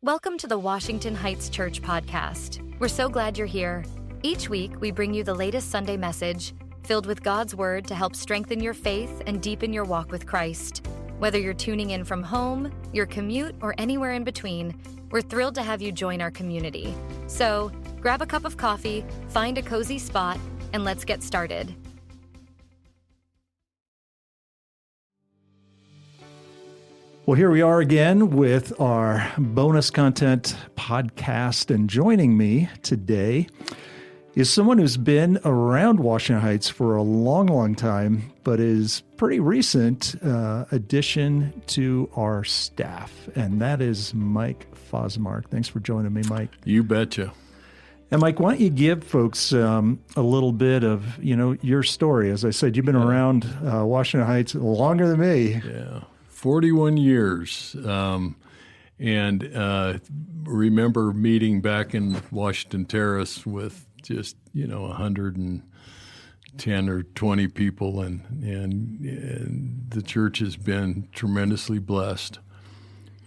Welcome to the Washington Heights Church podcast. We're so glad you're here. Each week, we bring you the latest Sunday message filled with God's Word to help strengthen your faith and deepen your walk with Christ. Whether you're tuning in from home, your commute, or anywhere in between, we're thrilled to have you join our community. So, grab a cup of coffee, find a cozy spot, and let's get started. Well, here we are again with our bonus content podcast, and joining me today is someone who's been around Washington Heights for a long, long time, but is pretty recent addition to our staff, and that is Mike Fosmark. Thanks for joining me, Mike. You betcha. And Mike, why don't you give folks a little bit of, your story? As I said, you've been around Washington Heights longer than me. Yeah. 41 years, remember meeting back in Washington Terrace with just 110 or 20 people, and the church has been tremendously blessed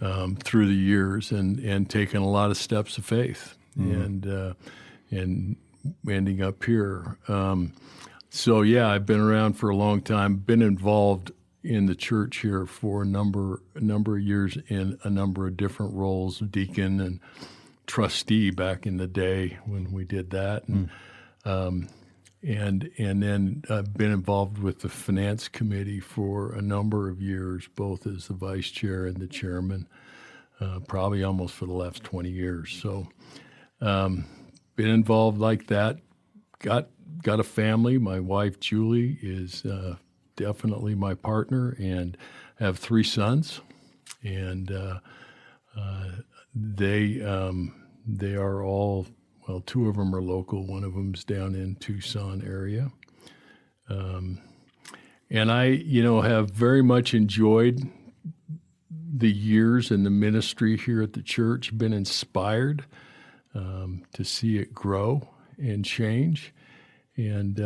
through the years, and taken a lot of steps of faith, and ending up here. I've been around for a long time, been involved in the church here for a number of years in a number of different roles, deacon and trustee back in the day when we did that, and then I've been involved with the finance committee for a number of years, both as the vice chair and the chairman, probably almost for the last 20 years. So, been involved like that. Got a family. My wife Julie is definitely my partner, and have 3 sons, and they are all, well, 2 of them are local, 1 of them's down in Tucson area, and I have very much enjoyed the years in the ministry here at the church, been inspired to see it grow and change, and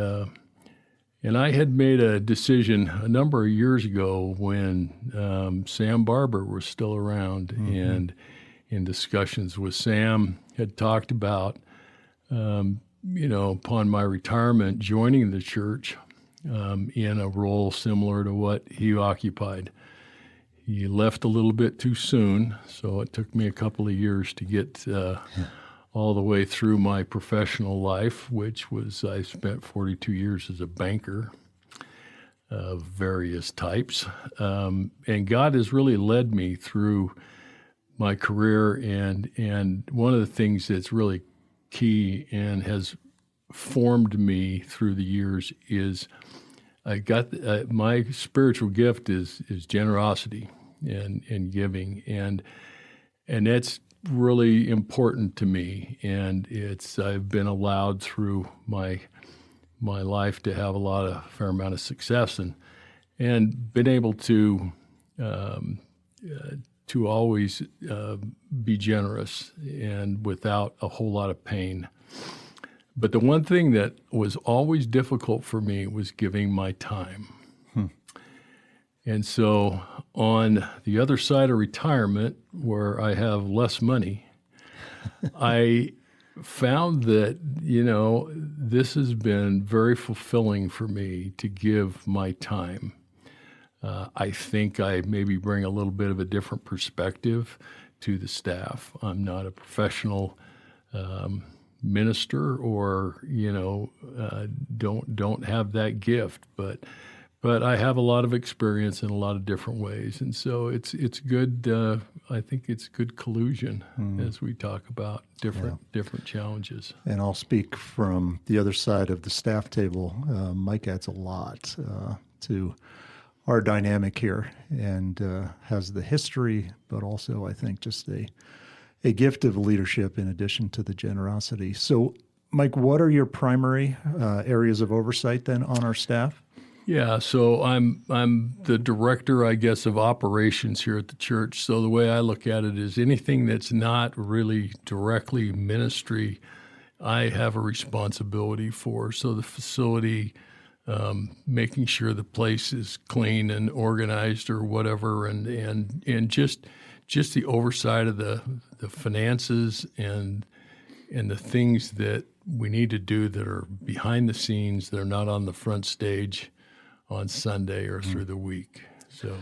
I had made a decision a number of years ago when Sam Barber was still around, and in discussions with Sam, had talked about, upon my retirement, joining the church in a role similar to what he occupied. He left a little bit too soon, so it took me a couple of years to get all the way through my professional life, which was, I spent 42 years as a banker of various types. And God has really led me through my career. And one of the things that's really key and has formed me through the years is I got my spiritual gift is generosity and giving. And that's really important to me, and I've been allowed through my life to have a fair amount of success, and been able to always be generous and without a whole lot of pain. But the one thing that was always difficult for me was giving my time. And so on the other side of retirement, where I have less money, I found that, this has been very fulfilling for me to give my time. I think I maybe bring a little bit of a different perspective to the staff. I'm not a professional minister, or, don't have that gift, but I have a lot of experience in a lot of different ways, and so it's good. I think it's good collusion as we talk about different challenges. And I'll speak from the other side of the staff table. Mike adds a lot to our dynamic here, and has the history, but also I think just a gift of leadership in addition to the generosity. So, Mike, what are your primary areas of oversight then on our staff? Yeah, so I'm the director, I guess, of operations here at the church. So the way I look at it is anything that's not really directly ministry, I have a responsibility for. So the facility, making sure the place is clean and organized or whatever, and just just the oversight of the finances and the things that we need to do that are behind the scenes, that are not on the front stage on Sunday or through the week. So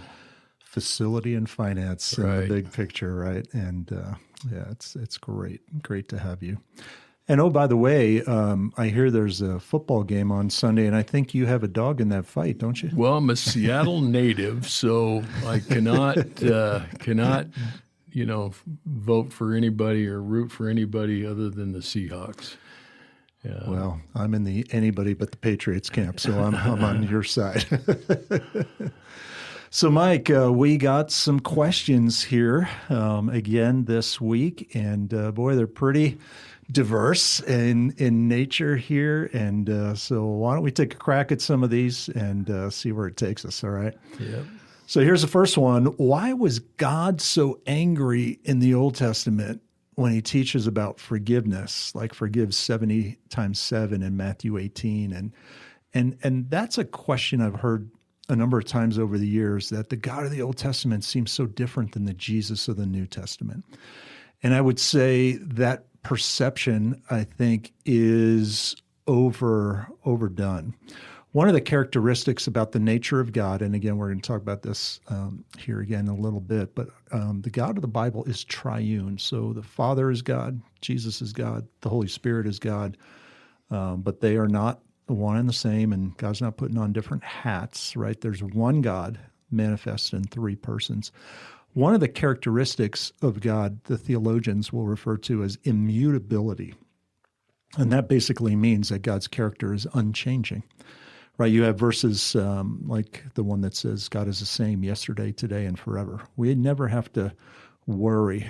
facility and finance in the big picture, right? And it's great to have you. And oh, by the way, I hear there's a football game on Sunday, and I think you have a dog in that fight, don't you? Well, I'm a Seattle native, so I cannot vote for anybody or root for anybody other than the Seahawks. Yeah. Well, I'm in the anybody but the Patriots camp, so I'm on your side. So, Mike, we got some questions here again this week, and boy, they're pretty diverse in nature here. And so why don't we take a crack at some of these and see where it takes us, all right? Yeah. So here's the first one. Why was God so angry in the Old Testament when he teaches about forgiveness, like forgive 70 times 7 in Matthew 18? And that's a question I've heard a number of times over the years, that the God of the Old Testament seems so different than the Jesus of the New Testament. And I would say that perception, I think, is overdone. One of the characteristics about the nature of God, and again, we're going to talk about this here again in a little bit, but the God of the Bible is triune. So the Father is God, Jesus is God, the Holy Spirit is God, but they are not one and the same, and God's not putting on different hats, right? There's one God manifest in three persons. One of the characteristics of God, the theologians will refer to as immutability. And that basically means that God's character is unchanging, right? You have verses like the one that says God is the same yesterday, today, and forever. We never have to worry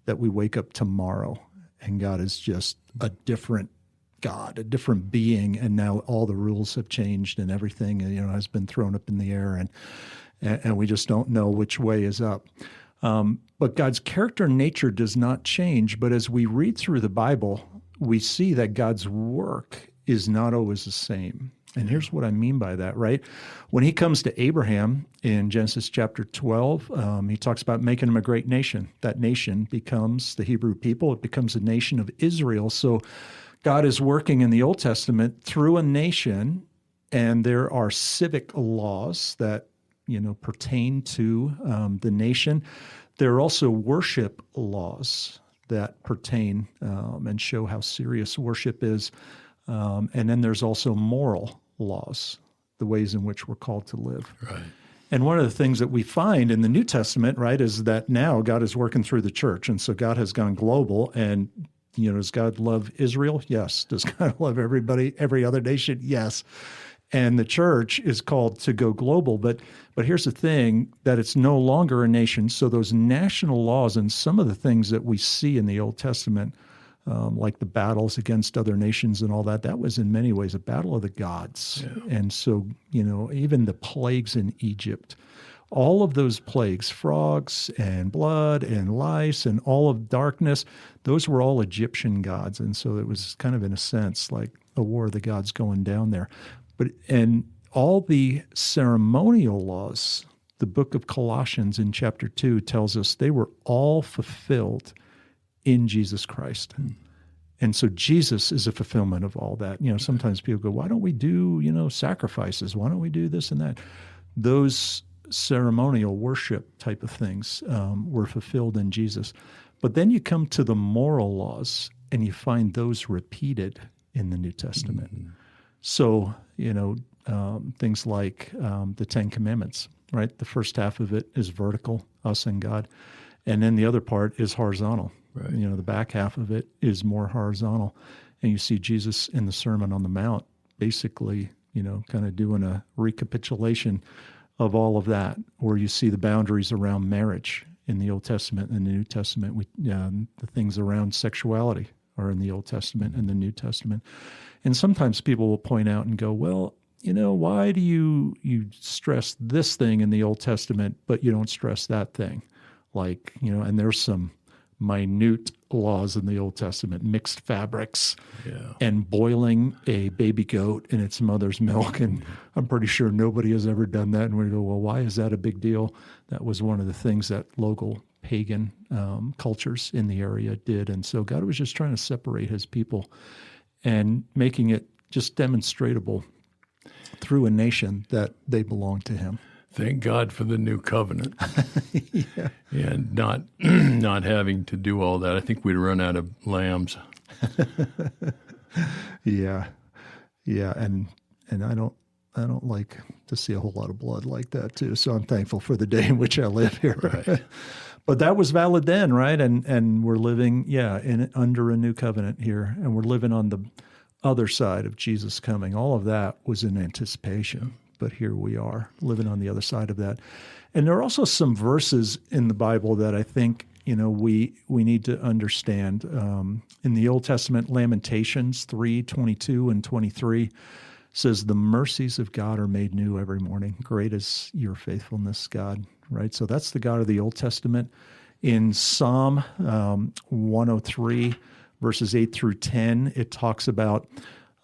that we wake up tomorrow and God is just a different God, a different being, and now all the rules have changed and everything, has been thrown up in the air, and we just don't know which way is up. But God's character and nature does not change. But as we read through the Bible, we see that God's work is not always the same. And here's what I mean by that, right? When he comes to Abraham in Genesis chapter 12, he talks about making him a great nation. That nation becomes the Hebrew people. It becomes the nation of Israel. So God is working in the Old Testament through a nation, and there are civic laws that pertain to the nation. There are also worship laws that pertain and show how serious worship is. And then there's also moral laws, the ways in which we're called to live. Right. And one of the things that we find in the New Testament, right, is that now God is working through the church. And so God has gone global. And, does God love Israel? Yes. Does God love everybody, every other nation? Yes. And the church is called to go global. But here's the thing, that it's no longer a nation. So those national laws and some of the things that we see in the Old Testament, like the battles against other nations and all that, that was in many ways a battle of the gods. Yeah. And so, even the plagues in Egypt, all of those plagues, frogs and blood and lice and all of darkness, those were all Egyptian gods. And so it was kind of, in a sense, like a war of the gods going down there. And all the ceremonial laws, the book of Colossians in chapter 2 tells us they were all fulfilled in Jesus Christ. And so Jesus is a fulfillment of all that. Sometimes people go, why don't we do, sacrifices? Why don't we do this and that? Those ceremonial worship type of things were fulfilled in Jesus. But then you come to the moral laws, and you find those repeated in the New Testament. Mm-hmm. So, things like the Ten Commandments, right? The first half of it is vertical, us and God. And then the other part is horizontal. Right. The back half of it is more horizontal. And you see Jesus in the Sermon on the Mount basically, kind of doing a recapitulation of all of that, or you see the boundaries around marriage in the Old Testament and the New Testament. The things around sexuality are in the Old Testament and the New Testament. And sometimes people will point out and go, well, why do you stress this thing in the Old Testament, but you don't stress that thing? Like, and there's some minute laws in the Old Testament, mixed fabrics, and boiling a baby goat in its mother's milk. And I'm pretty sure nobody has ever done that. And we go, well, why is that a big deal? That was one of the things that local pagan cultures in the area did. And so God was just trying to separate his people and making it just demonstrable through a nation that they belong to him. Thank God for the new covenant. Yeah. And not having to do all that. I think we'd run out of lambs. Yeah. And I don't like to see a whole lot of blood like that too. So I'm thankful for the day in which I live here. Right. But that was valid then, right? And we're living, under a new covenant here, and we're living on the other side of Jesus coming. All of that was in anticipation, but here we are living on the other side of that. And there are also some verses in the Bible that I think we need to understand. In the Old Testament, Lamentations 3:22 and 23 says, "The mercies of God are made new every morning. Great is your faithfulness, God." Right? So that's the God of the Old Testament. In Psalm 103, verses 8 through 10, it talks about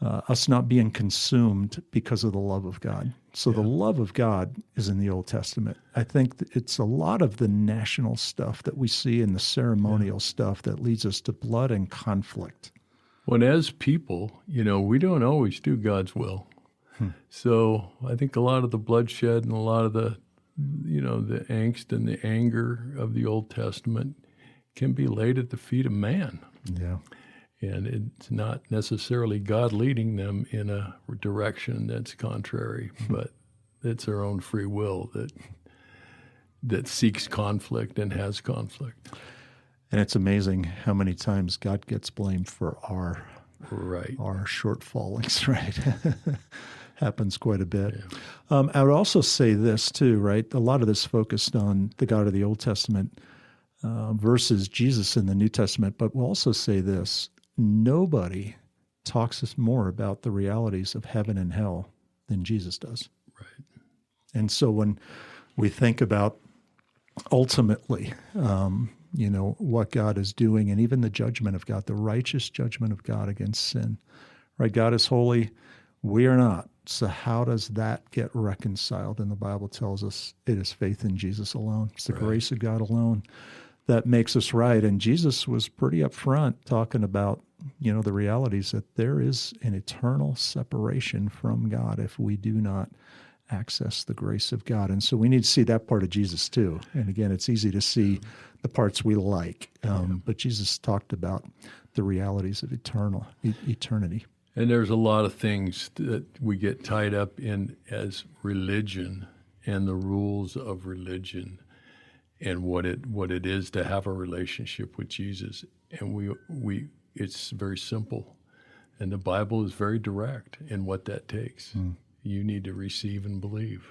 us not being consumed because of the love of God. So the love of God is in the Old Testament. I think it's a lot of the national stuff that we see in the ceremonial stuff that leads us to blood and conflict. When as people, we don't always do God's will. So I think a lot of the bloodshed and a lot of the angst and the anger of the Old Testament can be laid at the feet of man. Yeah. And it's not necessarily God leading them in a direction that's contrary, but it's their own free will that seeks conflict and has conflict. And it's amazing how many times God gets blamed for our shortfallings, right? Happens quite a bit. Yeah. I would also say this too, right? A lot of this focused on the God of the Old Testament versus Jesus in the New Testament, but we'll also say this: nobody talks us more about the realities of heaven and hell than Jesus does. Right. And so when we think about ultimately, what God is doing, and even the judgment of God, the righteous judgment of God against sin, right? God is holy. We are not. So how does that get reconciled? And the Bible tells us it is faith in Jesus alone. It's the grace of God alone that makes us right. And Jesus was pretty upfront talking about, the realities that there is an eternal separation from God if we do not access the grace of God. And so we need to see that part of Jesus too. And again, it's easy to see the parts we like, but Jesus talked about the realities of eternity. And there's a lot of things that we get tied up in as religion and the rules of religion and what it is to have a relationship with Jesus. And it's very simple. And the Bible is very direct in what that takes. You need to receive and believe.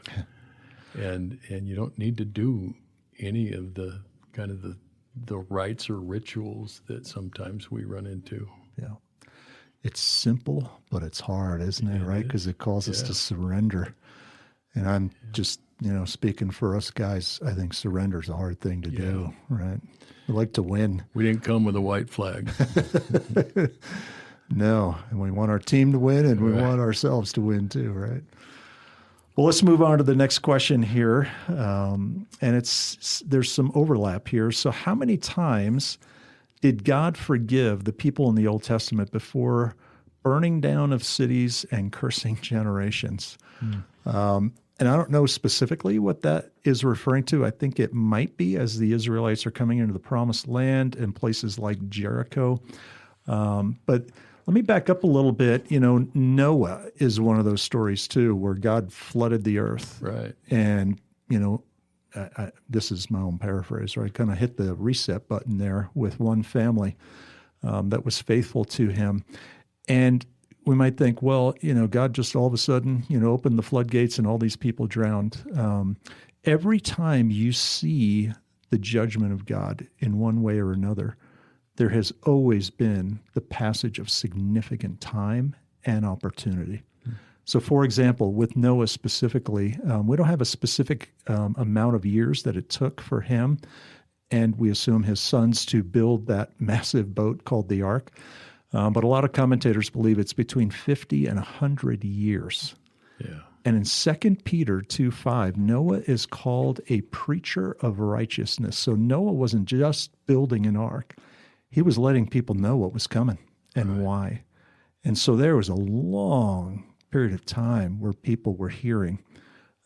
and you don't need to do any of the kind of the rites or rituals that sometimes we run into. Yeah. It's simple, but it's hard, isn't it, right? Because it calls us to surrender. And I'm just, speaking for us guys, I think surrender is a hard thing to do, right? We like to win. We didn't come with a white flag. No, and we want our team to win, and we want ourselves to win too, right? Well, let's move on to the next question here, and there's some overlap here. So how many times did God forgive the people in the Old Testament before burning down of cities and cursing generations? And I don't know specifically what that is referring to. I think it might be as the Israelites are coming into the Promised Land in places like Jericho. But let me back up a little bit. Noah is one of those stories too, where God flooded the earth. Right. And, this is my own paraphrase, right? Kind of hit the reset button there with one family that was faithful to him. And we might think, well, God just all of a sudden, opened the floodgates and all these people drowned. Every time you see the judgment of God in one way or another, there has always been the passage of significant time and opportunity. So, for example, with Noah specifically, we don't have a specific amount of years that it took for him, and we assume his sons to build that massive boat called the Ark. But a lot of commentators believe it's between 50 and 100 years. Yeah. And in 2 Peter 2:5, Noah is called a preacher of righteousness. So Noah wasn't just building an ark. He was letting people know what was coming and why. And so there was a long period of time where people were hearing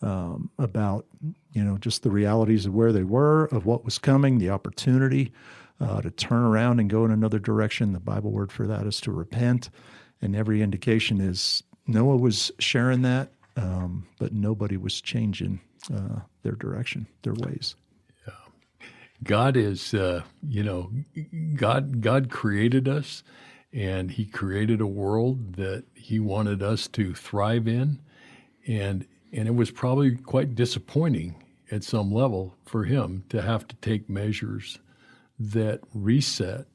about, just the realities of where they were, of what was coming, the opportunity to turn around and go in another direction. The Bible word for that is to repent. And every indication is Noah was sharing that, but nobody was changing their direction, their ways. God is, God created us, and He created a world that He wanted us to thrive in, and it was probably quite disappointing at some level for Him to have to take measures that reset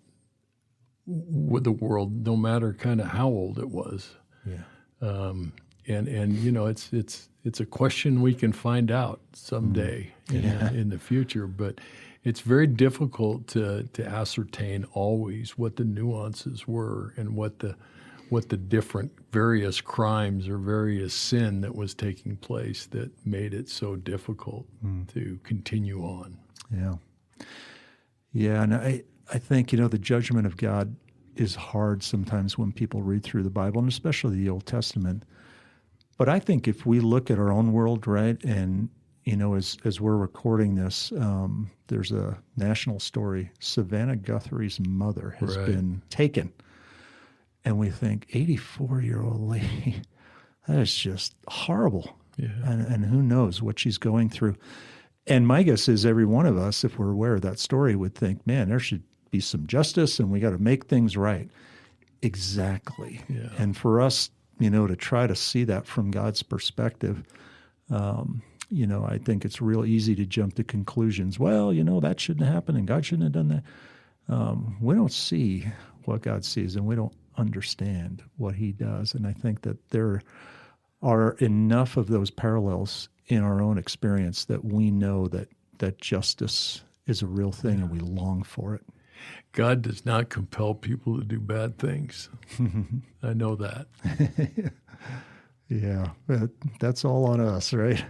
with the world, no matter kind of how old it was. Yeah. It's a question we can find out someday in the future, but it's very difficult to ascertain always what the nuances were and what the different various crimes or various sin that was taking place that made it so difficult to continue on. Yeah. Yeah, and I think, the judgment of God is hard sometimes when people read through the Bible, and especially the Old Testament. But I think if we look at our own world, right, and, as we're recording this, there's a national story. Savannah Guthrie's mother has been taken. And we think, 84-year-old lady, that is just horrible. Yeah. And who knows what she's going through. And my guess is every one of us, if we're aware of that story, would think, man, there should be some justice and we got to make things right. Exactly. Yeah. And for us, to try to see that from God's perspective, I think it's real easy to jump to conclusions. Well, that shouldn't happen and God shouldn't have done that. We don't see what God sees and we don't understand what He does. And I think that there are enough of those parallels in our own experience that we know that justice is a real thing and we long for it. God does not compel people to do bad things. I know that. Yeah, that's all on us, right?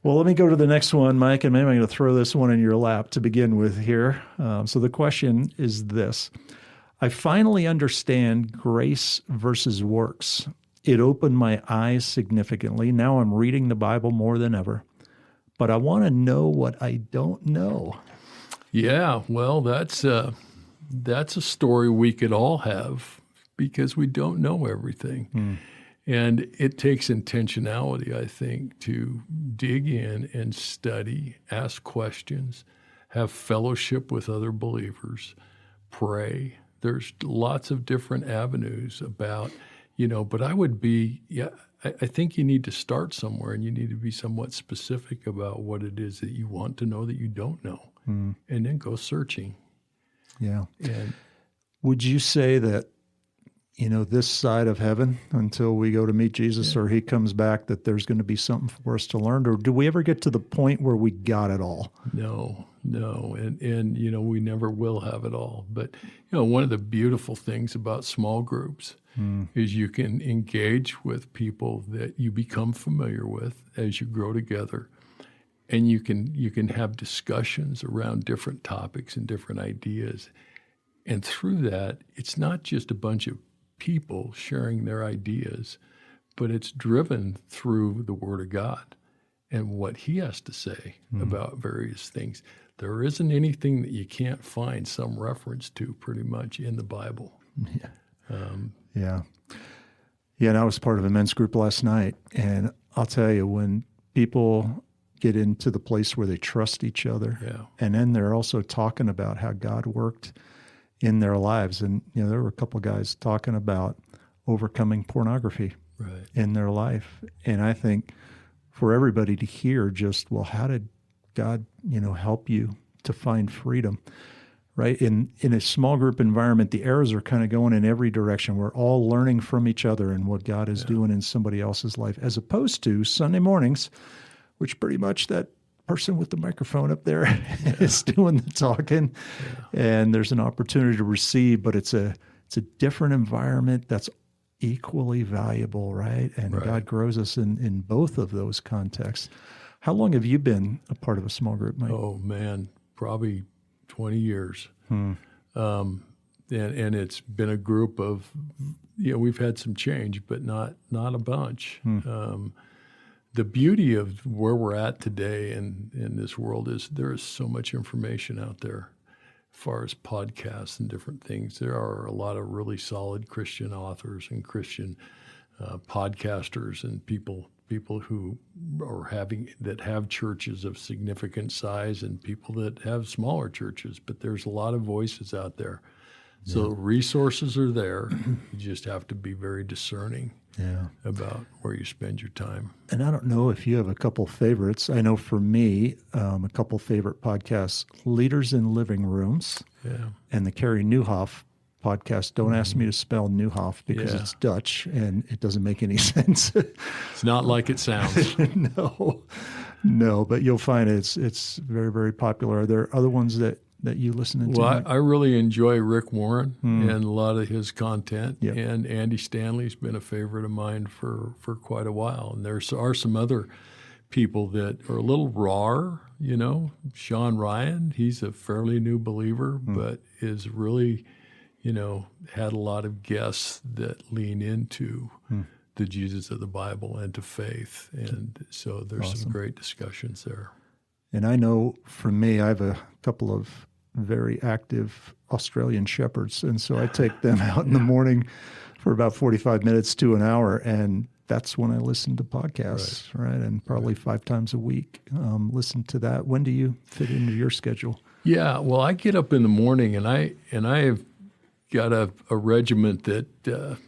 Well, let me go to the next one, Mike, and maybe I'm going to throw this one in your lap to begin with here. So the question is this. I finally understand grace versus works. It opened my eyes significantly. Now I'm reading the Bible more than ever. But I want to know what I don't know. Yeah, well, that's a story we could all have because we don't know everything. And it takes intentionality, I think, to dig in and study, ask questions, have fellowship with other believers, pray. There's lots of different avenues about, but I would be, I think you need to start somewhere and you need to be somewhat specific about what it is that you want to know that you don't know, and then go searching. Yeah. And would you say that, this side of heaven until we go to meet Jesus or He comes back, that there's going to be something for us to learn? Or do we ever get to the point where we got it all? No. And we never will have it all. But, one of the beautiful things about small groups is you can engage with people that you become familiar with as you grow together. And you can have discussions around different topics and different ideas. And through that, it's not just a bunch of people sharing their ideas, but it's driven through the Word of God and what He has to say about various things. There isn't anything that you can't find some reference to pretty much in the Bible. Yeah. And I was part of a men's group last night, and I'll tell you, when people get into the place where they trust each other, and then they're also talking about how God worked in their lives. And, there were a couple of guys talking about overcoming pornography in their life. And I think for everybody to hear just, well, how did God, help you to find freedom, right? In a small group environment, the arrows are kind of going in every direction. We're all learning from each other and what God is doing in somebody else's life, as opposed to Sunday mornings, which pretty much that person with the microphone up there is doing the talking, and there's an opportunity to receive, but it's a different environment that's equally valuable, right? And Right. God grows us in both of those contexts. How long have you been a part of a small group, Mike? Oh man, probably 20 years. And it's been a group of, we've had some change, but not a bunch. The beauty of where we're at today in this world is there is so much information out there as far as podcasts and different things. There are a lot of really solid Christian authors and Christian podcasters and people who are that have churches of significant size and people that have smaller churches, but there's a lot of voices out there. So resources are there. You just have to be very discerning about where you spend your time. And I don't know if you have a couple favorites. I know for me, a couple favorite podcasts, Leaders in Living Rooms and the Carrie Nieuwhof podcast. Don't ask me to spell Nieuwhof because it's Dutch and it doesn't make any sense. It's not like it sounds. No, but you'll find it's very, very popular. Are there other ones that you listen to? Well, I really enjoy Rick Warren and a lot of his content. Yep. And Andy Stanley's been a favorite of mine for quite a while. And there are some other people that are a little raw, Sean Ryan, he's a fairly new believer, but is really, had a lot of guests that lean into the Jesus of the Bible and to faith. And so there's some great discussions there. And I know for me, I have a couple of very active Australian shepherds. And so I take them out in the morning for about 45 minutes to an hour. And that's when I listen to podcasts, right? And probably 5 times a week, listen to that. When do you fit into your schedule? Yeah, well, I get up in the morning and I have got a regiment that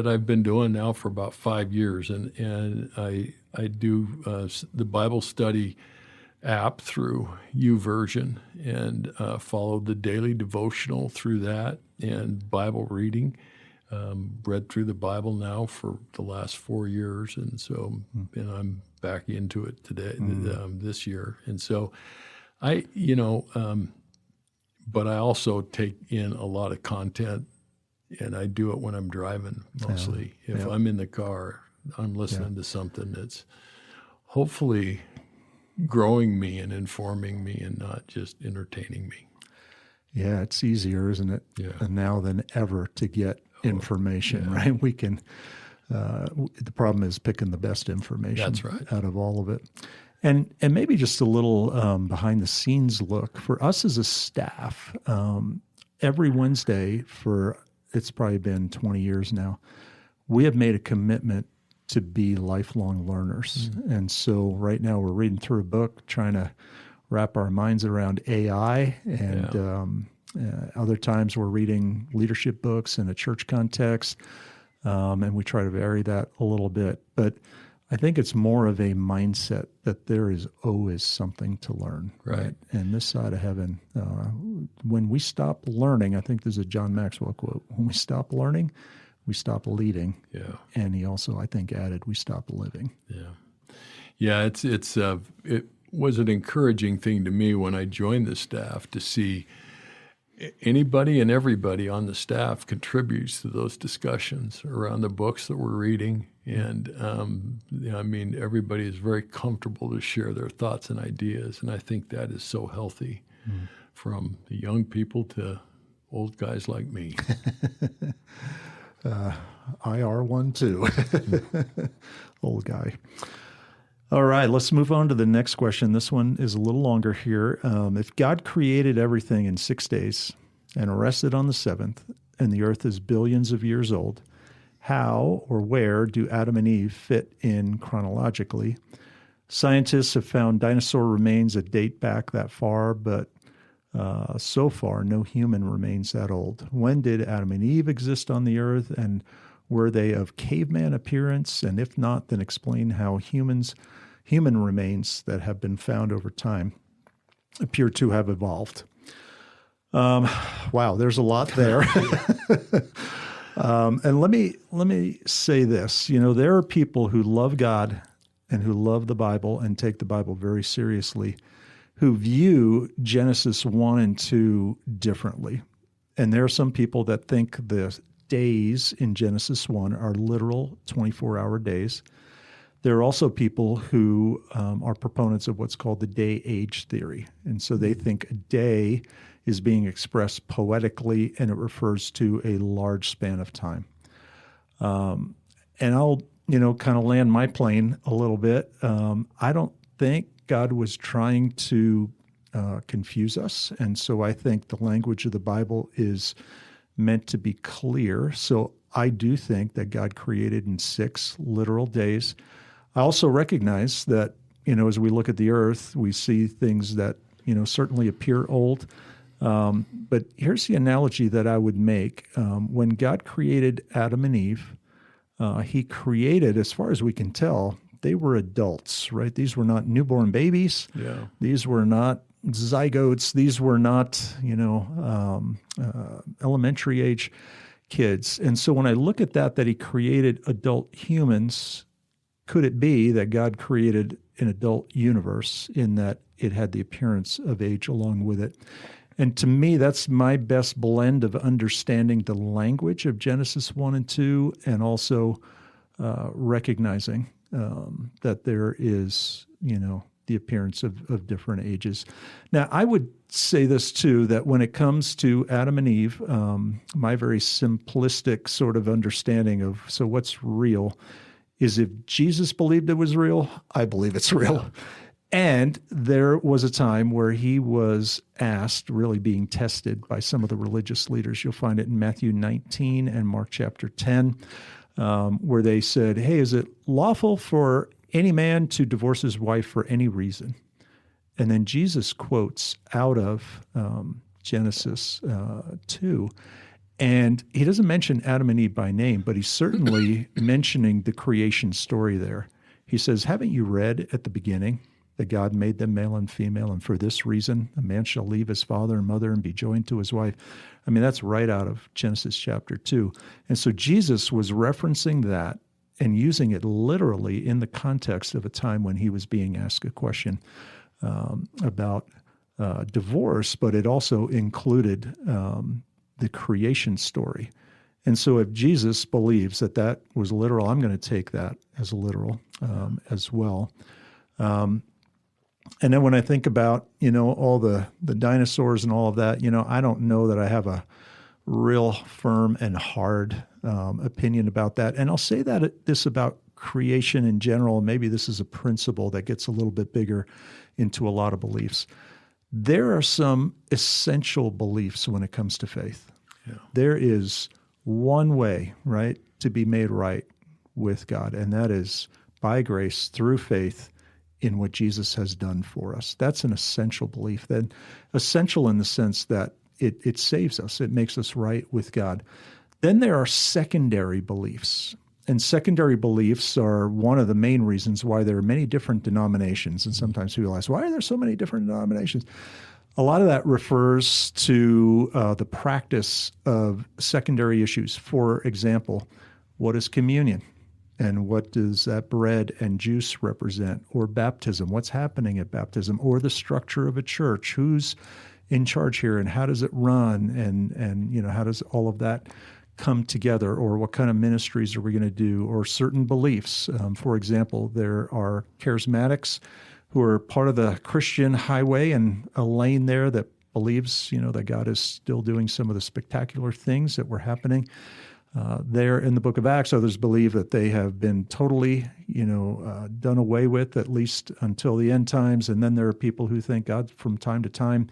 I've been doing now for about 5 years. And I do the Bible study app through YouVersion and follow the daily devotional through that and Bible reading. Read through the Bible now for the last 4 years, and so and I'm back into it today this year. And so I, but I also take in a lot of content, and I do it when I'm driving mostly. If I'm in the car, I'm listening to something that's hopefully growing me and informing me and not just entertaining me. Yeah, it's easier, isn't it? Yeah. Now than ever to get information, right? We can, the problem is picking the best information That's right. out of all of it. And maybe just a little behind the scenes look for us as a staff. Every Wednesday it's probably been 20 years now, we have made a commitment to be lifelong learners. And so right now we're reading through a book, trying to wrap our minds around AI. And other times we're reading leadership books in a church context. And we try to vary that a little bit. But I think it's more of a mindset that there is always something to learn. Right. And this side of heaven, when we stop learning, I think there's a John Maxwell quote, when we stop learning, we stop leading. Yeah. And he also, I think, added, we stop living. Yeah. It was an encouraging thing to me when I joined the staff to see anybody and everybody on the staff contributes to those discussions around the books that we're reading. And, everybody is very comfortable to share their thoughts and ideas. And I think that is so healthy from the young people to old guys like me. I are one too. Old guy. All right, let's move on to the next question. This one is a little longer here. If God created everything in 6 days and rested on the seventh, and the earth is billions of years old, how or where do Adam and Eve fit in chronologically? Scientists have found dinosaur remains that date back that far, but so far no human remains that old. When did Adam and Eve exist on the earth, and were they of caveman appearance? And if not, then explain how human remains that have been found over time appear to have evolved. Wow, there's a lot there. And let me say this. There are people who love God and who love the Bible and take the Bible very seriously, who view Genesis 1 and 2 differently. And there are some people that think the days in Genesis 1 are literal 24-hour days. There are also people who are proponents of what's called the day-age theory. And so they think a day is being expressed poetically, and it refers to a large span of time. And I'll, kind of land my plane a little bit. I don't think God was trying to confuse us. And so I think the language of the Bible is meant to be clear. So I do think that God created in 6 literal days. I also recognize that, as we look at the earth, we see things that, certainly appear old. But here's the analogy that I would make. When God created Adam and Eve, he created, as far as we can tell, they were adults, right? These were not newborn babies. Yeah. These were not zygotes. These were not, elementary age kids. And so when I look at that he created adult humans, could it be that God created an adult universe in that it had the appearance of age along with it? And to me, that's my best blend of understanding the language of Genesis 1 and 2, and also recognizing that there is, the appearance of different ages. Now, I would say this too, that when it comes to Adam and Eve, my very simplistic sort of understanding of, so what's real, is if Jesus believed it was real, I believe it's real. Yeah. And there was a time where he was asked, really being tested by some of the religious leaders. You'll find it in Matthew 19 and Mark chapter 10, where they said, hey, is it lawful for any man to divorce his wife for any reason? And then Jesus quotes out of Genesis 2. And he doesn't mention Adam and Eve by name, but he's certainly mentioning the creation story there. He says, haven't you read at the beginning that God made them male and female, and for this reason a man shall leave his father and mother and be joined to his wife? I mean, that's right out of Genesis chapter 2. And so Jesus was referencing that and using it literally in the context of a time when he was being asked a question about divorce, but it also included the creation story. And so if Jesus believes that that was literal, I'm going to take that as literal as well. And then when I think about, all the dinosaurs and all of that, I don't know that I have a real firm and hard opinion about that. And I'll say this about creation in general, and maybe this is a principle that gets a little bit bigger into a lot of beliefs. There are some essential beliefs when it comes to faith. Yeah. There is one way, right, to be made right with God, and that is by grace through faith in what Jesus has done for us. That's an essential belief. Then essential in the sense that it saves us. It makes us right with God. Then there are secondary beliefs. And secondary beliefs are one of the main reasons why there are many different denominations. And sometimes people ask, why are there so many different denominations? A lot of that refers to the practice of secondary issues. For example, what is communion? And what does that bread and juice represent? Or baptism, what's happening at baptism? Or the structure of a church, who's in charge here and how does it run? And how does all of that come together? Or what kind of ministries are we going to do? Or certain beliefs. For example, there are charismatics who are part of the Christian highway and a lane there that believes, that God is still doing some of the spectacular things that were happening there in the book of Acts. Others believe that they have been totally, done away with, at least until the end times. And then there are people who think God from time to time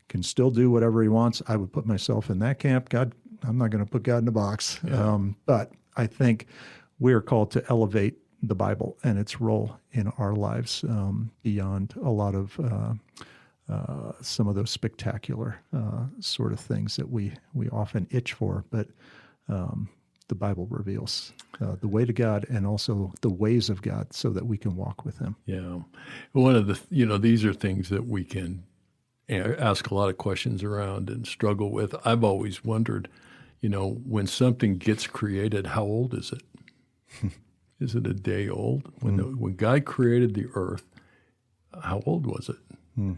can still do whatever he wants. I would put myself in that camp. God, I'm not going to put God in a box. Yeah. But I think we are called to elevate the Bible and its role in our lives beyond a lot of some of those spectacular sort of things that we often itch for. But the Bible reveals the way to God and also the ways of God so that we can walk with him. Yeah. One of the, these are things that we can ask a lot of questions around and struggle with. I've always wondered, when something gets created, how old is it? Is it a day old? When God created the earth, how old was it?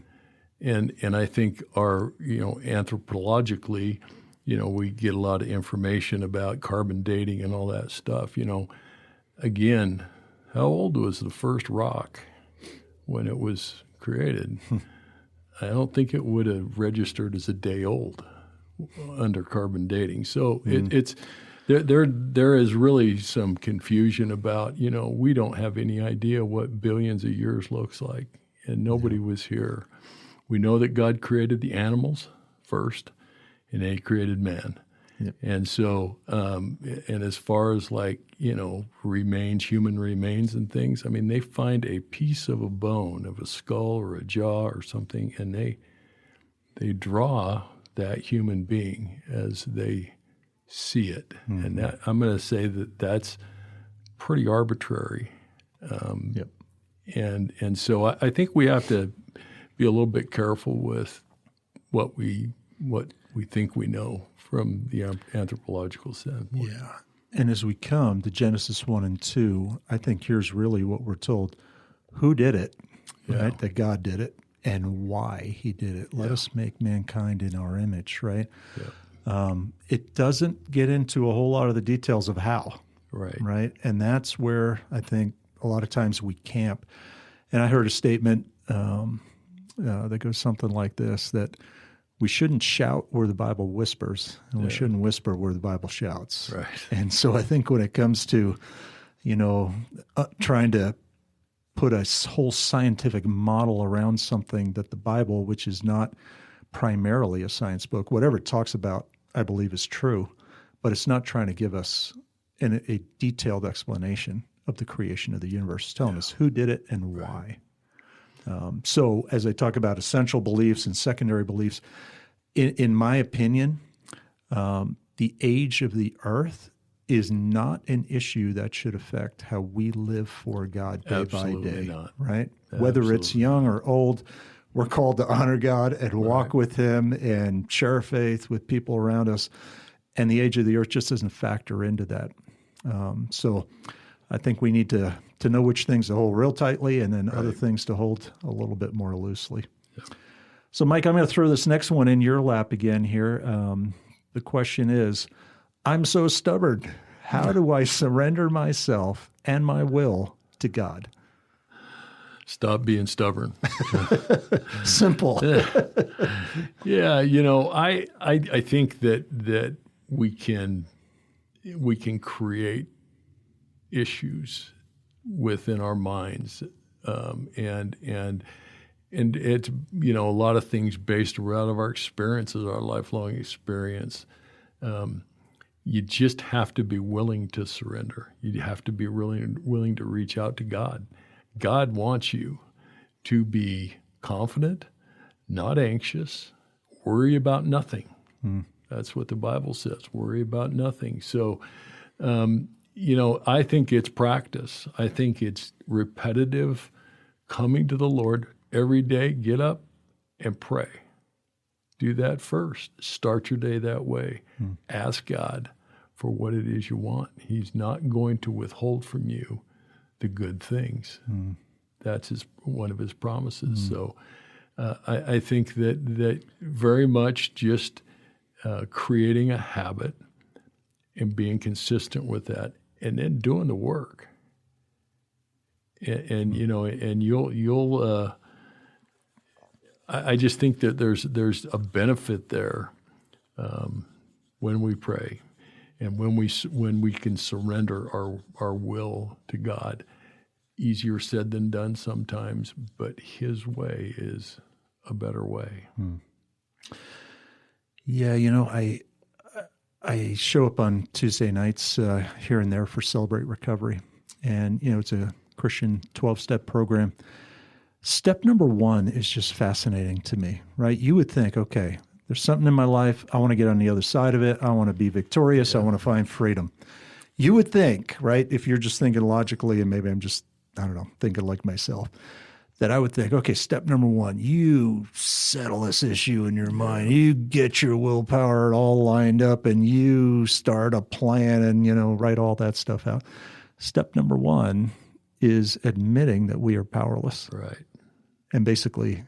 And I think our, anthropologically, we get a lot of information about carbon dating and all that stuff. Again, how old was the first rock when it was created? I don't think it would have registered as a day old under carbon dating. So it's there is really some confusion about, we don't have any idea what billions of years looks like, and nobody was here. We know that God created the animals first, and then he created man. Yep. And so, and as far as human remains and things, I mean, they find a piece of a bone, of a skull or a jaw or something, and they draw that human being as they see it. Mm-hmm. And that, I'm going to say that that's pretty arbitrary. Yep. And so I think we have to be a little bit careful with what we think we know from the anthropological standpoint. Yeah. And as we come to Genesis 1 and 2, I think here's really what we're told. Who did it, right? That God did it, and why he did it. Let us make mankind in our image, right? Yeah. It doesn't get into a whole lot of the details of how. Right? And that's where I think a lot of times we camp. And I heard a statement that goes something like this, that we shouldn't shout where the Bible whispers, and we shouldn't whisper where the Bible shouts. Right. And so I think when it comes to, trying to put a whole scientific model around something that the Bible, which is not primarily a science book, whatever it talks about, I believe is true, but it's not trying to give us a detailed explanation of the creation of the universe. It's telling us who did it and why. So as I talk about essential beliefs and secondary beliefs, in my opinion, the age of the earth is not an issue that should affect how we live for God day Absolutely by day, not. right? Absolutely. Whether it's young or old, we're called to honor God and walk with him and share faith with people around us. And the age of the earth just doesn't factor into that. So I think we need to know which things to hold real tightly and then other things to hold a little bit more loosely. Yeah. So, Mike, I'm going to throw this next one in your lap again here. The question is, I'm so stubborn. How do I surrender myself and my will to God? Stop being stubborn. Simple. Yeah, I think that we can create issues within our minds, and it's a lot of things based around of our experiences, our lifelong experience. You just have to be willing to surrender. You have to be willing to reach out to God. God wants you to be confident, not anxious, worry about nothing. That's what the Bible says. Worry about nothing. So, I think it's practice. I think it's repetitive coming to the Lord every day. Get up and pray. Do that first. Start your day that way. Ask God for what it is you want. He's not going to withhold from you the good things. That's one of his promises. So I think that very much just creating a habit and being consistent with that, and then doing the work. And you'll. I just think that there's a benefit there when we pray, and when we can surrender our will to God. Easier said than done sometimes, but his way is a better way. Yeah, I show up on Tuesday nights here and there for Celebrate Recovery. And, it's a Christian 12-step program. Step number 1 is just fascinating to me, right? You would think, okay, there's something in my life. I want to get on the other side of it. I want to be victorious. I want to find freedom. You would think, right, if you're just thinking logically, and maybe I'm just, thinking like myself, that I would think, okay, step number 1, you settle this issue in your mind. You get your willpower all lined up and you start a plan and, write all that stuff out. Step number 1 is admitting that we are powerless. Right. And basically,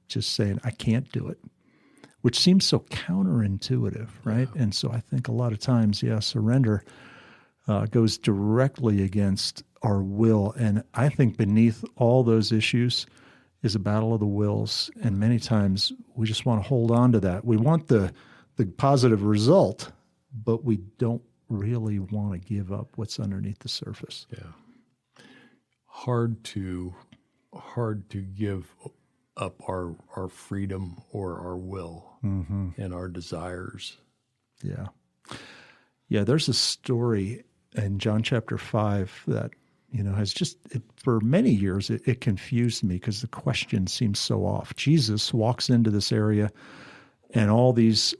just saying, I can't do it, which seems so counterintuitive, right? And so I think a lot of times, surrender goes directly against our will. And I think beneath all those issues is a battle of the wills. And many times we just want to hold on to that. We want the positive result, but we don't really want to give up what's underneath the surface. Yeah. Hard to give up our freedom or our will and our desires. Yeah. Yeah, there's a story in John chapter 5 that, has just, for many years, it confused me because the question seems so off. Jesus walks into this area, and all these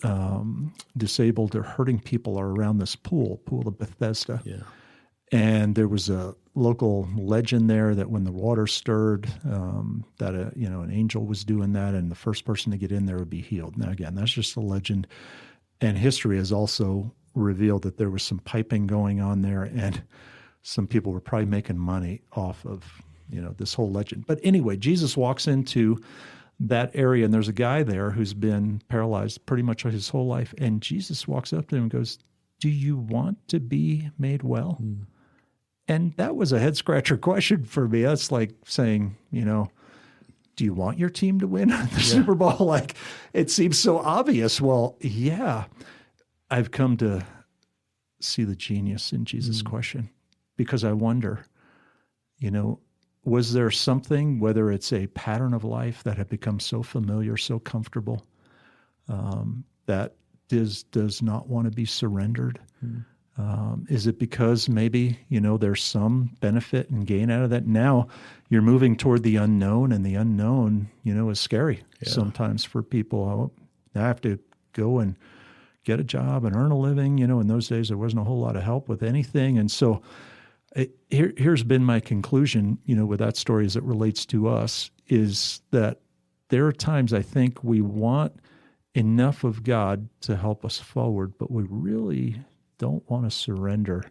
disabled or hurting people are around this pool of Bethesda. Yeah. And there was a local legend there that when the water stirred, that an angel was doing that, and the first person to get in there would be healed. Now, again, that's just a legend. And history has also revealed that there was some piping going on there, and some people were probably making money off of, this whole legend. But anyway, Jesus walks into that area, and there's a guy there who's been paralyzed pretty much his whole life. And Jesus walks up to him and goes, "Do you want to be made well?" And that was a head-scratcher question for me. That's like saying, do you want your team to win the Super Bowl? Like, it seems so obvious. Well, yeah, I've come to see the genius in Jesus' question, because I wonder, was there something, whether it's a pattern of life that had become so familiar, so comfortable, that does not want to be surrendered? Is it because maybe, there's some benefit and gain out of that? Now you're moving toward the unknown, and the unknown, is scary sometimes for people. I have to go and get a job and earn a living. In those days, there wasn't a whole lot of help with anything. And so here's been my conclusion, with that story as it relates to us, is that there are times I think we want enough of God to help us forward, but we really don't want to surrender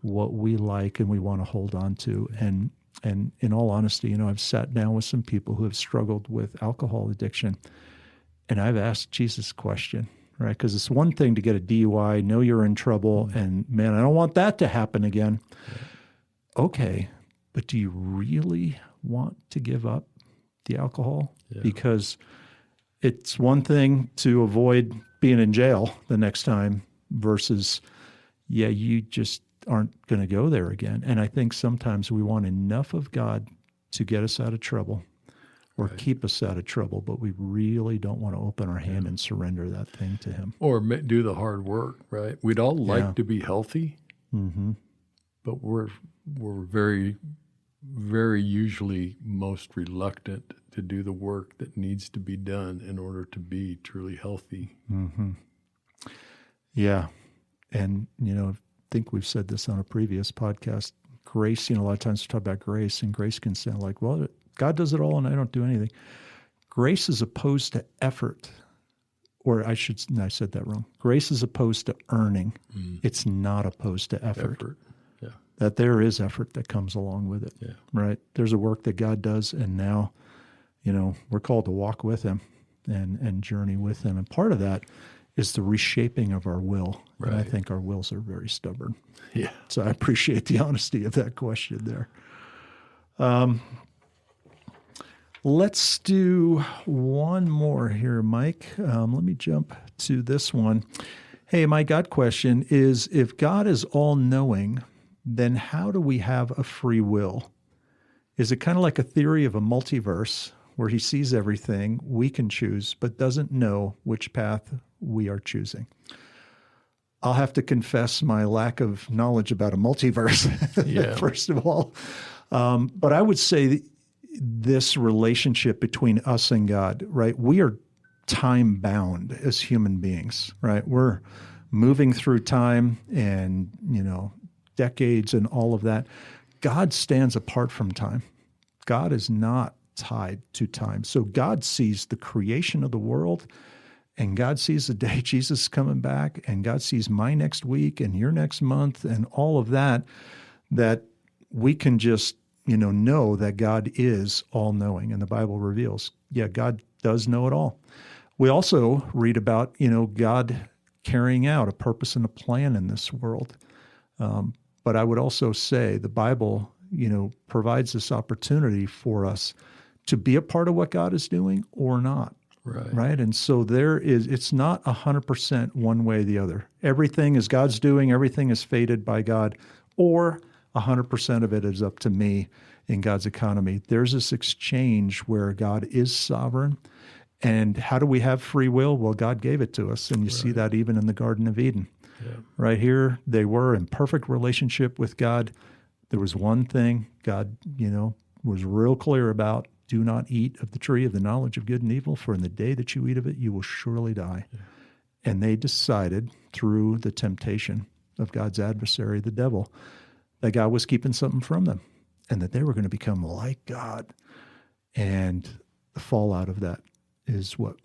what we like and we want to hold on to. And in all honesty, I've sat down with some people who have struggled with alcohol addiction, and I've asked Jesus a question, right? Because it's one thing to get a DUI, know you're in trouble, and man, I don't want that to happen again. Okay, but do you really want to give up the alcohol? Because it's one thing to avoid being in jail the next time versus, you just aren't going to go there again. And I think sometimes we want enough of God to get us out of trouble or keep us out of trouble, but we really don't want to open our hand and surrender that thing to Him. Or do the hard work, right? We'd all like to be healthy, but we're very, very usually most reluctant to do the work that needs to be done in order to be truly healthy. Yeah. And, I think we've said this on a previous podcast. Grace, a lot of times we talk about grace, and grace can sound like, well, God does it all and I don't do anything. Grace is opposed to effort, or I said that wrong. Grace is opposed to earning. It's not opposed to effort. Yeah. That there is effort that comes along with it, right? There's a work that God does, and now, we're called to walk with Him and journey with Him. And part of that is the reshaping of our will. Right. And I think our wills are very stubborn. Yeah. So I appreciate the honesty of that question there. Let's do one more here, Mike. Let me jump to this one. Hey, my God question is, if God is all-knowing, then how do we have a free will? Is it kind of like a theory of a multiverse where He sees everything we can choose, but doesn't know which path we are choosing? I'll have to confess my lack of knowledge about a multiverse, first of all. But I would say this relationship between us and God, right? We are time-bound as human beings, right? We're moving through time and, decades and all of that. God stands apart from time. God is not tied to time. So God sees the creation of the world, and God sees the day Jesus is coming back, and God sees my next week and your next month and all of that, that we can just, know that God is all-knowing. And the Bible reveals, God does know it all. We also read about, God carrying out a purpose and a plan in this world. But I would also say the Bible, provides this opportunity for us to be a part of what God is doing or not. Right. And so it's not 100% one way or the other. Everything is God's doing, everything is fated by God, or 100% of it is up to me in God's economy. There's this exchange where God is sovereign. And how do we have free will? Well, God gave it to us. And you see that even in the Garden of Eden. Yeah. Right here, they were in perfect relationship with God. There was one thing God, was real clear about. Do not eat of the tree of the knowledge of good and evil, for in the day that you eat of it, you will surely die. Yeah. And they decided through the temptation of God's adversary, the devil, that God was keeping something from them and that they were going to become like God. And the fallout of that is what,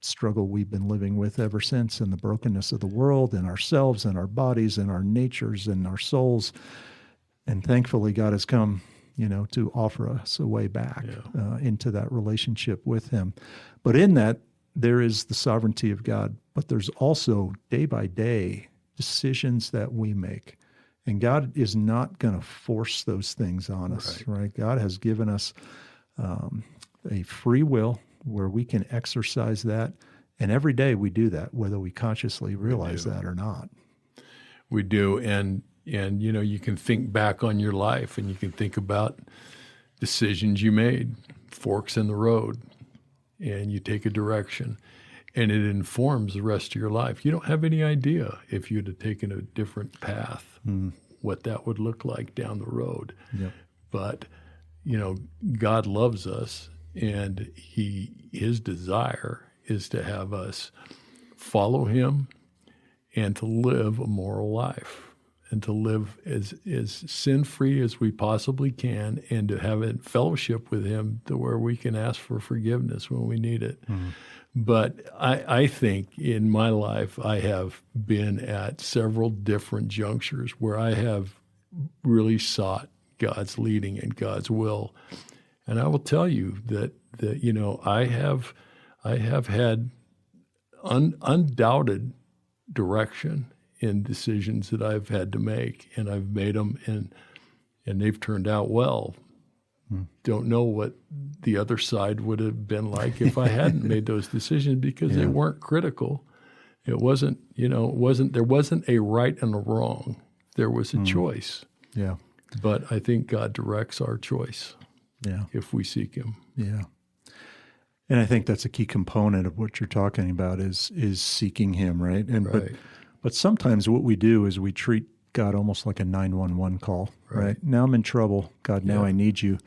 struggle we've been living with ever since, and the brokenness of the world and ourselves and our bodies and our natures and our souls. And thankfully, God has come to offer us a way back into that relationship with him. But in that, there is the sovereignty of God, but there's also day by day decisions that we make. And God is not going to force those things on us, right? God has given us a free will where we can exercise that. And every day we do that, whether we consciously realize that or not. We do. And you can think back on your life and you can think about decisions you made, forks in the road, and you take a direction and it informs the rest of your life. You don't have any idea if you'd have taken a different path, what that would look like down the road. Yep. But, God loves us, and his desire is to have us follow him and to live a moral life, and to live as sin-free as we possibly can, and to have a fellowship with him to where we can ask for forgiveness when we need it. Mm-hmm. But I think in my life I have been at several different junctures where I have really sought God's leading and God's will. And I will tell you that I have had undoubted direction in decisions that I've had to make, and I've made them, and they've turned out well. Don't know what the other side would have been like if I hadn't made those decisions, because they weren't critical. It wasn't, there wasn't a right and a wrong. There was a choice. Yeah. But I think God directs our choice. Yeah. If we seek him. Yeah. And I think that's a key component of what you're talking about is seeking him, right? And but sometimes what we do is we treat God almost like a 911 call, right? Now I'm in trouble. God, now I need you.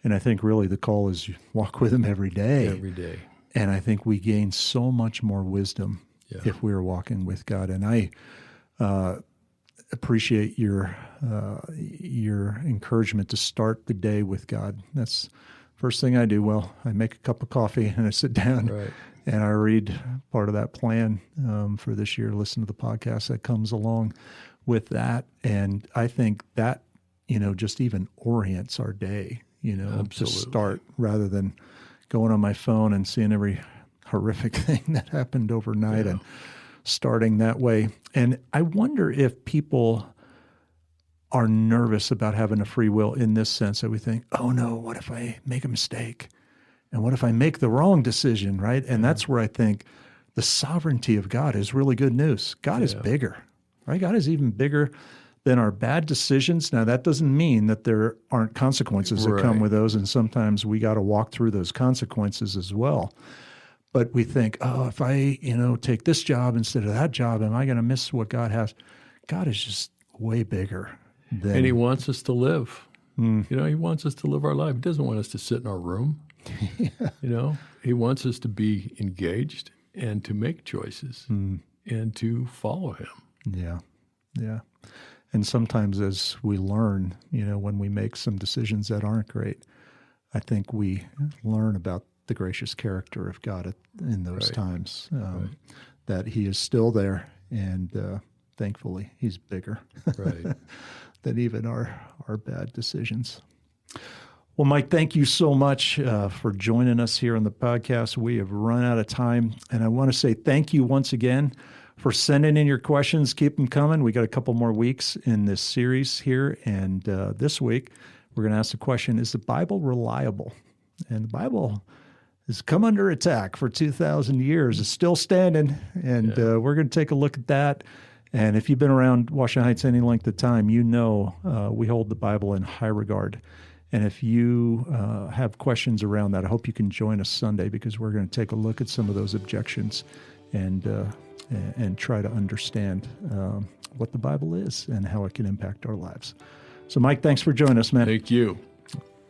And I think really the call is you walk with him every day. Every day. And I think we gain so much more wisdom if we're walking with God. And I appreciate your encouragement to start the day with God. That's first thing I do. Well, I make a cup of coffee and I sit down and I read part of that plan for this year, listen to the podcast that comes along with that. And I think that, just even orients our day, to start, rather than going on my phone and seeing every horrific thing that happened overnight and starting that way. And I wonder if people are nervous about having a free will in this sense, that we think, oh no, what if I make a mistake? And what if I make the wrong decision, right? And that's where I think the sovereignty of God is really good news. God is bigger, right? God is even bigger than our bad decisions. Now, that doesn't mean that there aren't consequences that come with those, and sometimes we got to walk through those consequences as well. But we think, oh, if I, take this job instead of that job, am I going to miss what God has? God is just way bigger. And he wants us to live. He wants us to live our life. He doesn't want us to sit in our room. He wants us to be engaged and to make choices and to follow him. Yeah. Yeah. And sometimes as we learn, when we make some decisions that aren't great, I think we learn about the gracious character of God in those times, that he is still there, and thankfully he's bigger than even our bad decisions. Well, Mike, thank you so much for joining us here on the podcast. We have run out of time, and I want to say thank you once again for sending in your questions. Keep them coming. We got a couple more weeks in this series here, and this week we're going to ask the question, is the Bible reliable? And the Bible has come under attack for 2,000 years. It's still standing, and we're going to take a look at that. And if you've been around Washington Heights any length of time, you know we hold the Bible in high regard. And if you have questions around that, I hope you can join us Sunday, because we're going to take a look at some of those objections and try to understand what the Bible is and how it can impact our lives. So, Mike, thanks for joining us, man. Thank you.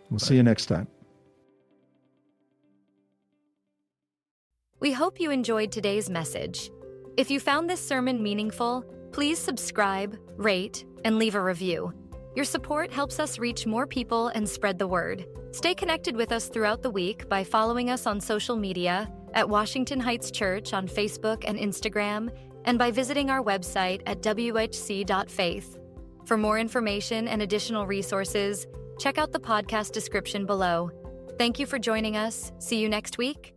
We'll see you next time. We hope you enjoyed today's message. If you found this sermon meaningful, please subscribe, rate, and leave a review. Your support helps us reach more people and spread the word. Stay connected with us throughout the week by following us on social media at Washington Heights Church on Facebook and Instagram, and by visiting our website at whc.faith. For more information and additional resources, check out the podcast description below. Thank you for joining us. See you next week.